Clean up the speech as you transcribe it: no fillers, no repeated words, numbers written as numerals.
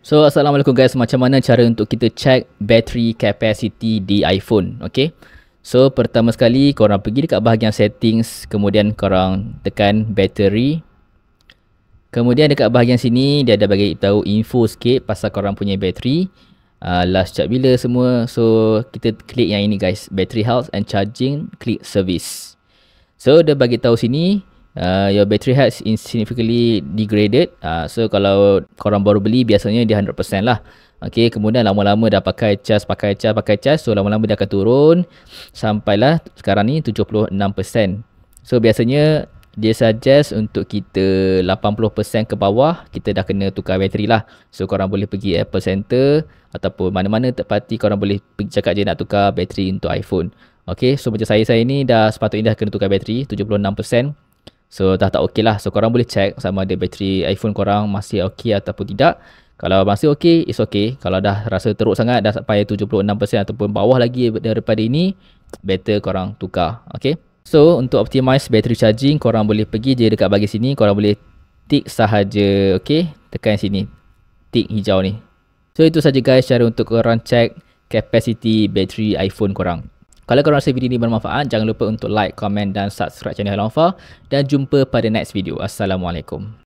So assalamualaikum guys, macam mana cara untuk kita check battery capacity di iPhone? Okay, so pertama sekali korang pergi dekat bahagian settings, kemudian korang tekan battery. Kemudian dekat bahagian sini dia ada bagi tahu info sikit pasal korang punya battery, last charge bila semua. So kita klik yang ini guys, battery health and charging, klik service. So dia bagi tahu sini your battery has significantly degraded. So kalau korang baru beli biasanya dia 100% lah. Okay, kemudian lama-lama dah pakai cas. So lama-lama dia akan turun sampailah sekarang ni 76%. So biasanya dia suggest untuk kita 80% ke bawah kita dah kena tukar bateri lah. So korang boleh pergi Apple Center ataupun mana-mana tepati korang boleh pergi cakap je nak tukar bateri untuk iPhone. Okay, so macam saya ni dah sepatutnya dah kena tukar bateri 76%. So dah tak okey lah. So korang boleh check sama ada bateri iPhone korang masih okey ataupun tidak. Kalau masih okey, it's okay. Kalau dah rasa teruk sangat, dah sampai 76% ataupun bawah lagi daripada ini, better korang tukar. Okay. So untuk optimize battery charging, korang boleh pergi je dekat bahagian sini. Korang boleh tick sahaja. Okay, tekan sini, tick hijau ni. So itu saja guys cara untuk korang check capacity battery iPhone korang. Kalau korang rasa video ini bermanfaat, jangan lupa untuk like, komen dan subscribe channel Hello Alpha. Dan jumpa pada next video. Assalamualaikum.